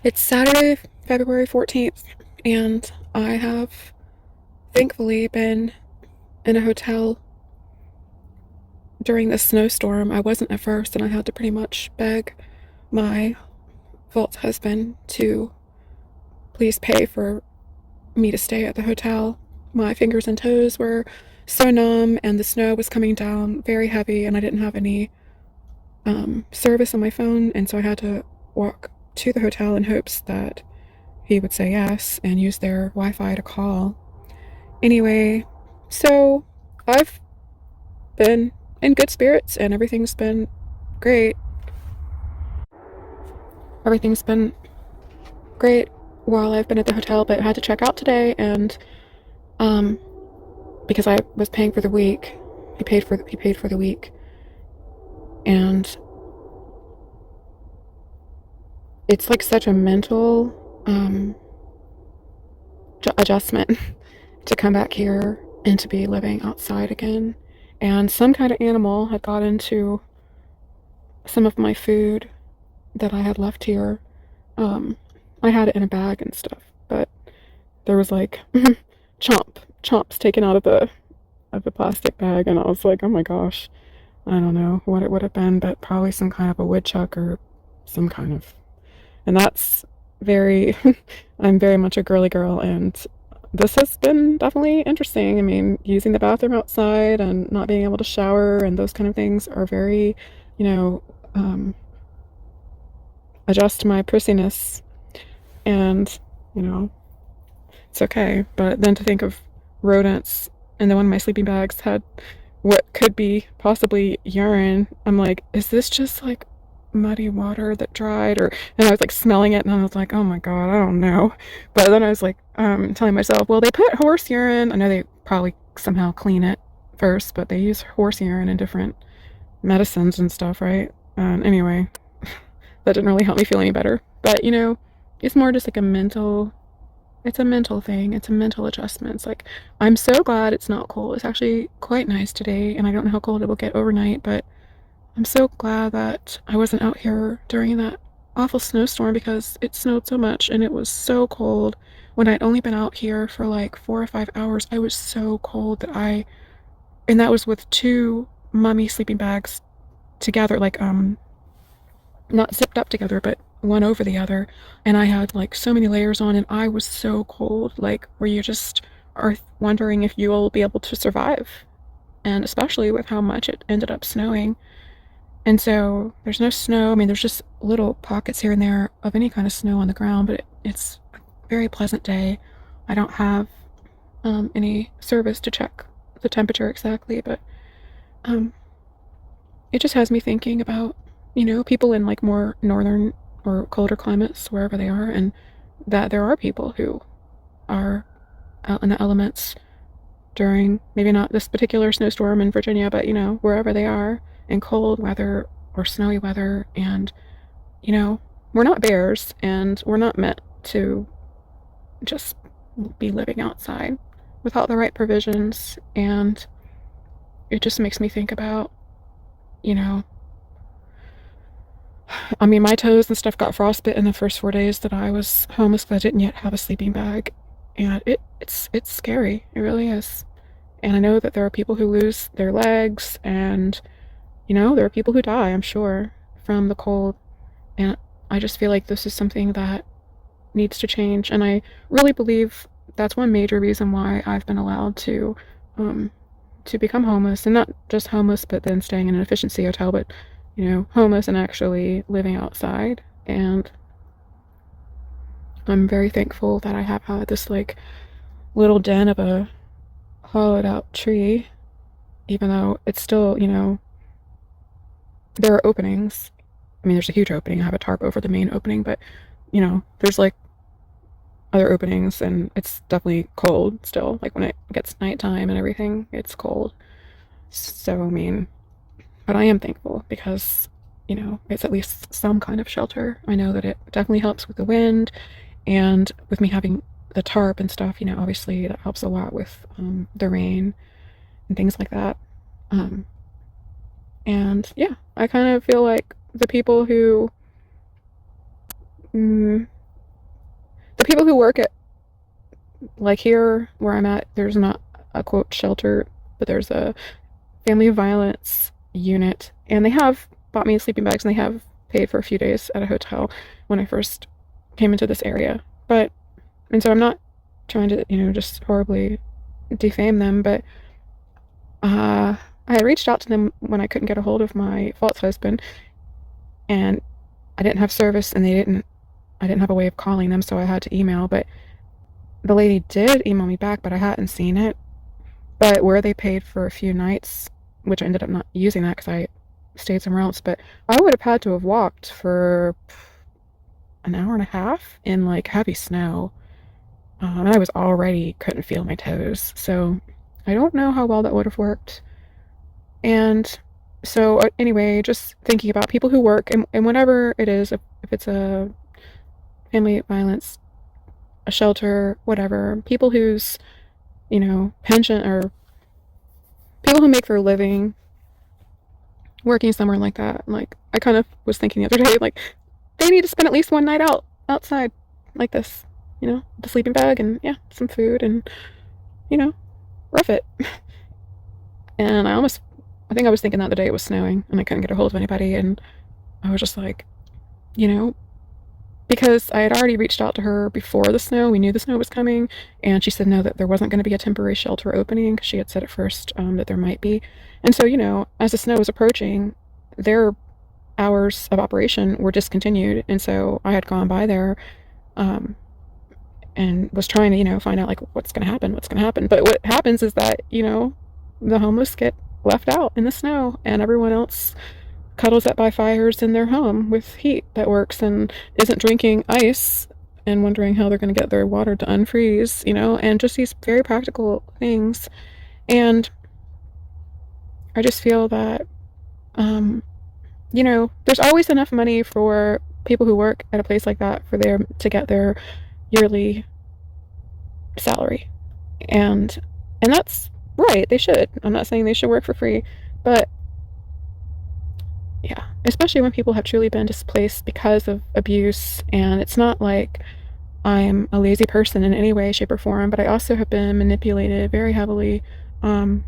It's Saturday, February 14th, and I have thankfully been in a hotel during this snowstorm. I wasn't at first, and I had to pretty much beg my vault husband to please pay for me to stay at the hotel. My fingers and toes were so numb, and the snow was coming down very heavy, and I didn't have any service on my phone, and so I had to walk to the hotel in hopes that he would say yes and use their Wi-Fi to call. Anyway, so I've been in good spirits and everything's been great. Everything's been great while I've been at the hotel, but I had to check out today, and um because I was paying for the week, he paid for the week, and it's like such a mental adjustment to come back here and to be living outside again. And some kind of animal had got into some of my food that I had left here. Um, I had it in a bag and stuff, but there was like chomps taken out of the plastic bag, and I was like, oh my gosh, I don't know what it would have been, but probably some kind of a woodchuck or some kind of. And that's very, I'm very much a girly girl, and this has been definitely interesting. I mean, using the bathroom outside and not being able to shower and those kind of things are very, you know, adjust my prissiness, and, you know, it's okay. But then to think of rodents, and then one of my sleeping bags had what could be possibly urine, I'm like, is this just like muddy water that dried? Or, and I was like smelling it, and I was like, oh my god, I don't know. But then I was like, telling myself, well, they put horse urine, I know they probably somehow clean it first, but they use horse urine in different medicines and stuff, right? Anyway, that didn't really help me feel any better. But it's more just like it's a mental thing. It's a mental adjustment. It's like, I'm so glad it's not cold. It's actually quite nice today, and I don't know how cold it will get overnight, but I'm so glad that I wasn't out here during that awful snowstorm, because it snowed so much and it was so cold. When I'd only been out here for like 4 or 5 hours, I was so cold and that was with two mummy sleeping bags together, like, not zipped up together, but one over the other. And I had like so many layers on, and I was so cold, like where you just are wondering if you will be able to survive. And especially with how much it ended up snowing. And so there's no snow. I mean, there's just little pockets here and there of any kind of snow on the ground, but it's a very pleasant day. I don't have any service to check the temperature exactly, but um, it just has me thinking about, people in like more northern or colder climates, wherever they are, and that there are people who are out in the elements during maybe not this particular snowstorm in Virginia, but wherever they are in cold weather or snowy weather. And we're not bears, and we're not meant to just be living outside without the right provisions. And it just makes me think about, you know, I mean, my toes and stuff got frostbit in the first 4 days that I was homeless, because I didn't yet have a sleeping bag. And it's scary. It really is. And I know that there are people who lose their legs, and there are people who die, I'm sure, from the cold. And I just feel like this is something that needs to change. And I really believe that's one major reason why I've been allowed um, to become homeless, and not just homeless, but then staying in an efficiency hotel, but homeless and actually living outside. And I'm very thankful that I have had this like little den of a hollowed out tree, even though it's still, there are openings. I mean, there's a huge opening. I have a tarp over the main opening, but there's like other openings, and it's definitely cold still. Like when it gets nighttime and everything, it's cold. So, I mean, but I am thankful because, it's at least some kind of shelter. I know that it definitely helps with the wind, and with me having the tarp and stuff, obviously that helps a lot with the rain and things like that. Um, and yeah, I kind of feel like the people who mm, But people who work at, like here where I'm at, there's not a quote shelter, but there's a family violence unit, and they have bought me sleeping bags and they have paid for a few days at a hotel when I first came into this area. But, and so I'm not trying to, just horribly defame them, but I had reached out to them when I couldn't get a hold of my false husband, and I didn't have service, and I didn't have a way of calling them, so I had to email. But the lady did email me back, but I hadn't seen it. But where they paid for a few nights, which I ended up not using that because I stayed somewhere else, but I would have had to have walked for an hour and a half in like heavy snow. And I was already couldn't feel my toes, so I don't know how well that would have worked. And so anyway, just thinking about people who work and whatever it is, if it's a family violence, a shelter, whatever, people whose, pension, or people who make their living working somewhere like that. Like, I kind of was thinking the other day, like, they need to spend at least one night outside like this, the sleeping bag and, yeah, some food and, rough it. And I think I was thinking that the day it was snowing and I couldn't get a hold of anybody, and I was just like, because I had already reached out to her before the snow. We knew the snow was coming, and she said no, that there wasn't going to be a temporary shelter opening. She had said at first that there might be. And so, as the snow was approaching, their hours of operation were discontinued. And so I had gone by there and was trying to, find out, like, what's going to happen. But what happens is that, the homeless get left out in the snow, and everyone else cuddles up by fires in their home with heat that works and isn't drinking ice and wondering how they're going to get their water to unfreeze, and just these very practical things. And I just feel that, there's always enough money for people who work at a place like that to get their yearly salary. And that's right, they should. I'm not saying they should work for free, but yeah, especially when people have truly been displaced because of abuse. And it's not like I'm a lazy person in any way, shape, or form, but I also have been manipulated very heavily by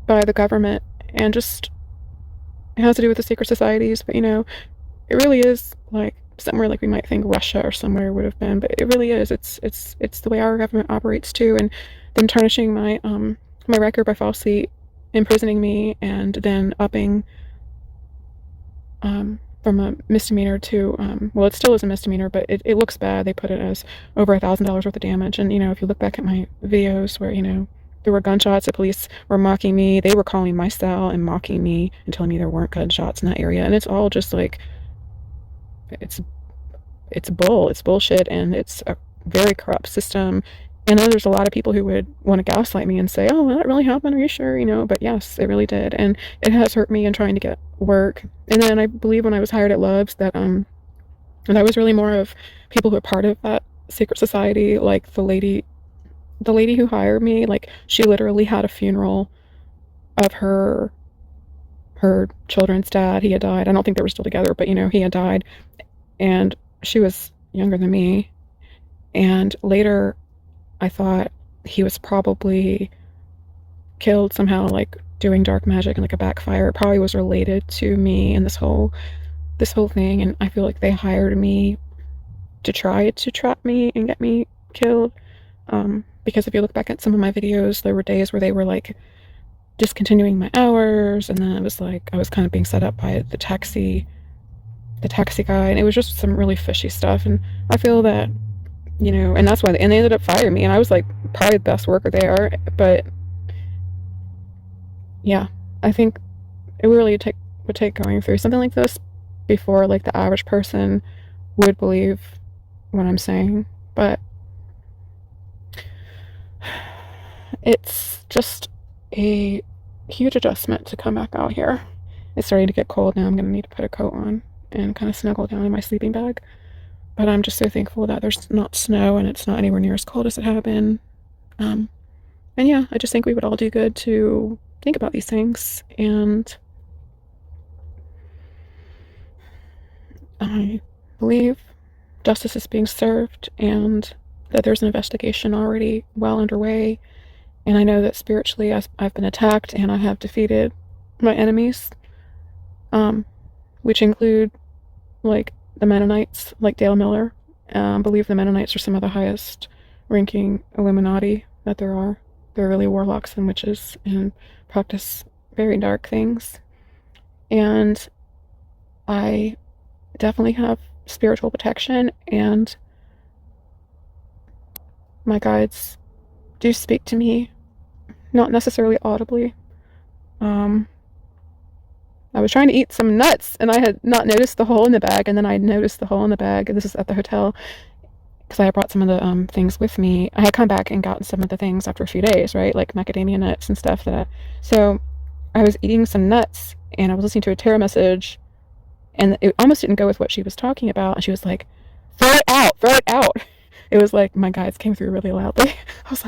the government, and just it has to do with the secret societies. But it really is like somewhere like we might think Russia or somewhere would have been, but it really is. It's the way our government operates too, and then tarnishing my my record by falsely imprisoning me, and then upping from a misdemeanor to well, it still is a misdemeanor, but it looks bad. They put it as over $1,000 worth of damage. And if you look back at my videos where there were gunshots, the police were mocking me, they were calling my cell and mocking me and telling me there weren't gunshots in that area. And it's all just like, it's bullshit, and it's a very corrupt system. And then there's a lot of people who would want to gaslight me and say, oh, well, that really happened, are you sure? But yes, it really did. And it has hurt me in trying to get work. And then I believe when I was hired at Love's that was really more of people who are part of that secret society. Like the lady who hired me, like, she literally had a funeral of her children's dad. He had died. I don't think they were still together, but he had died, and she was younger than me. And later I thought he was probably killed somehow, like doing dark magic and like a backfire. It probably was related to me and this whole thing. And I feel like they hired me to try to trap me and get me killed. Because if you look back at some of my videos, there were days where they were like discontinuing my hours, and then it was like I was kind of being set up by the taxi guy, and it was just some really fishy stuff. And I feel that, and that's why they ended up firing me, and I was like probably the best worker there. But yeah, I think it really would take going through something like this before like the average person would believe what I'm saying. But it's just a huge adjustment to come back out here. It's starting to get cold now. I'm going to need to put a coat on and kind of snuggle down in my sleeping bag. But I'm just so thankful that there's not snow and it's not anywhere near as cold as it had been. And yeah, I just think we would all do good to think about these things. And I believe justice is being served and that there's an investigation already well underway. And I know that spiritually I've been attacked and I have defeated my enemies, which include like the Mennonites, like Dale Miller. I believe the Mennonites are some of the highest ranking Illuminati that there are. They're really warlocks and witches and practice very dark things. And I definitely have spiritual protection, and my guides do speak to me, not necessarily audibly. I was trying to eat some nuts and I had not noticed the hole in the bag, and then I noticed the hole in the bag. This is at the hotel because I had brought some of the things with me. I had come back and gotten some of the things after a few days, right? Like macadamia nuts and stuff. So I was eating some nuts and I was listening to a tarot message, and it almost didn't go with what she was talking about. And she was like, throw it out, throw it out. It was like my guides came through really loudly. I was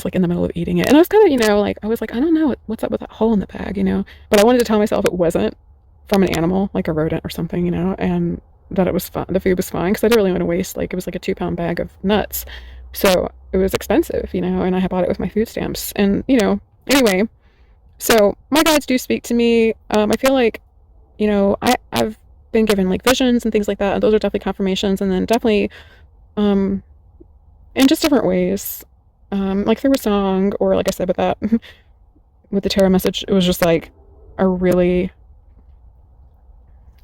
like in the middle of eating it. And I was kind of, I was like, I don't know what's up with that hole in the bag, But I wanted to tell myself it wasn't from an animal, like a rodent or something, and that it was fine. The food was fine, because I didn't really want to waste, it was like a 2-pound bag of nuts. So it was expensive, and I had bought it with my food stamps. And, anyway, so my guides do speak to me. I feel like, I've been given like visions and things like that. And those are definitely confirmations. And then definitely, in just different ways, like through a song, or like I said with that, with the tarot message, it was just like a really,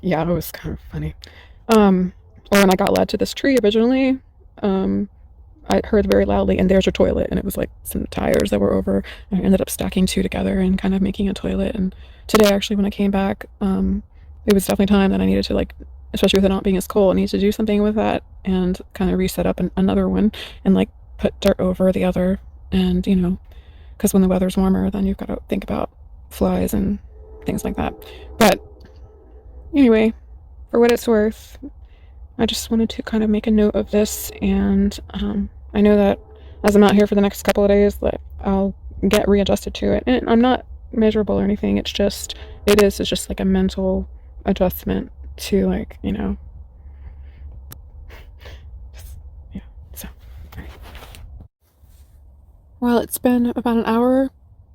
yeah, it was kind of funny. Or when I got led to this tree originally, I heard very loudly, and there's your toilet, and it was like some tires that were over. I ended up stacking 2 together and kind of making a toilet. And today, actually, when I came back, it was definitely time that I needed to, especially with it not being as cold, I needed to do something with that and kind of reset up another one and put dirt over the other. And because when the weather's warmer, then you've got to think about flies and things like that. But anyway, for what it's worth, I just wanted to kind of make a note of this. And I know that as I'm out here for the next couple of days, that I'll get readjusted to it. And I'm not miserable or anything. It's just like a mental adjustment to yeah. So, all right. Well, it's been about an hour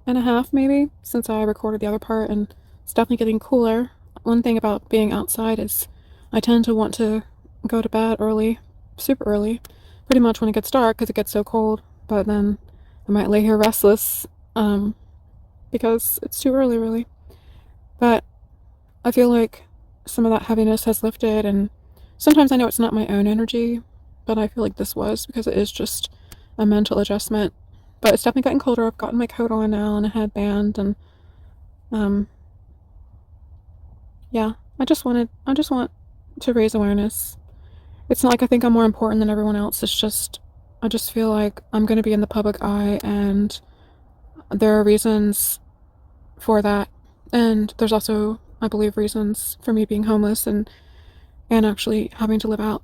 and a half maybe since I recorded the other part, and it's definitely getting cooler. One thing about being outside is I tend to want to go to bed early, super early, pretty much when it gets dark, because it gets so cold. But then I might lay here restless because it's too early, really. But I feel like some of that heaviness has lifted, and sometimes I know it's not my own energy, but I feel like this was, because it is just a mental adjustment. But it's definitely gotten colder. I've gotten my coat on now and a headband, and yeah, I just want to raise awareness. It's not like I think I'm more important than everyone else. It's just, I just feel like I'm going to be in the public eye, and there are reasons for that. And there's also, I believe, reasons for me being homeless and actually having to live out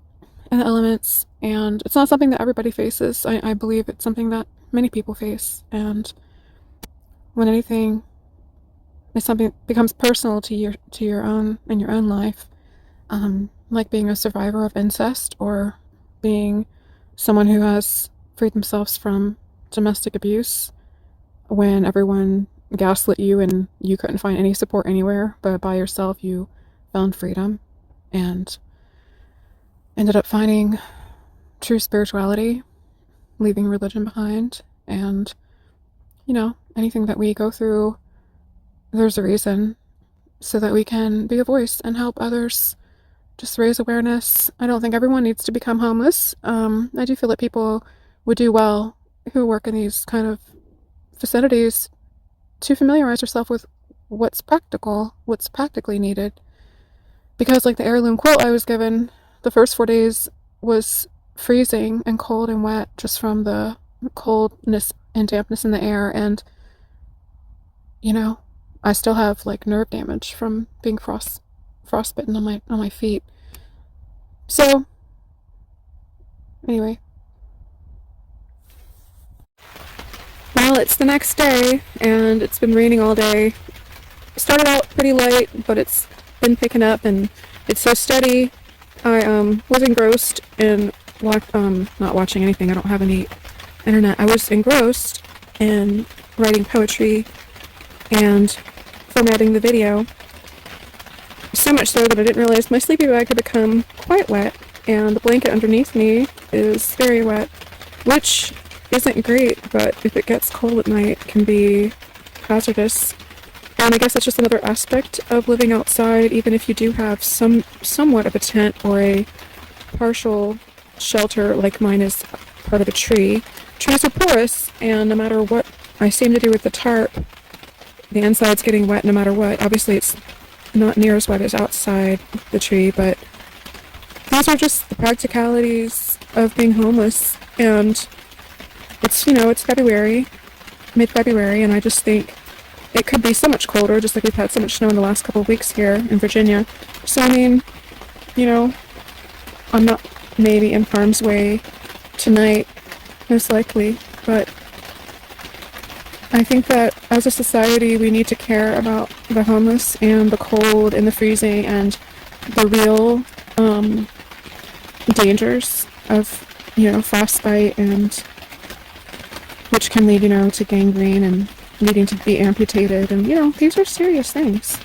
in the elements. And it's not something that everybody faces. I believe it's something that many people face. And when anything is something that becomes personal to your own, in your own life, like being a survivor of incest, or being someone who has freed themselves from domestic abuse, when everyone gaslit you and you couldn't find any support anywhere, but by yourself you found freedom and ended up finding true spirituality, leaving religion behind. And anything that we go through, there's a reason, so that we can be a voice and help others. Just raise awareness. I don't think everyone needs to become homeless. I do feel that people would do well who work in these kind of facilities to familiarize yourself with what's practical, what's practically needed. Because like the heirloom quilt I was given, the first 4 days was freezing and cold and wet, just from the coldness and dampness in the air. And I still have nerve damage from being frostbitten on my feet. So anyway, well, it's the next day and it's been raining all day. It started out pretty light, but it's been picking up, and it's so steady I was engrossed in not watching anything. I don't have any internet. I was engrossed in writing poetry and formatting the video. So much so that I didn't realize my sleeping bag had become quite wet, and the blanket underneath me is very wet, which isn't great, but if it gets cold at night, it can be hazardous. And I guess that's just another aspect of living outside, even if you do have somewhat of a tent or a partial shelter like mine is part of a tree. Trees are porous, and no matter what I seem to do with the tarp, the inside's getting wet no matter what. Obviously, it's not near as wet as outside the tree, but these are just the practicalities of being homeless. And it's February, mid-February, and I just think it could be so much colder, just like we've had so much snow in the last couple of weeks here in Virginia. So, I mean, I'm not maybe in harm's way tonight, most likely, but I think that as a society we need to care about the homeless and the cold and the freezing and the real dangers of, frostbite, and which can lead, to gangrene and needing to be amputated, and these are serious things.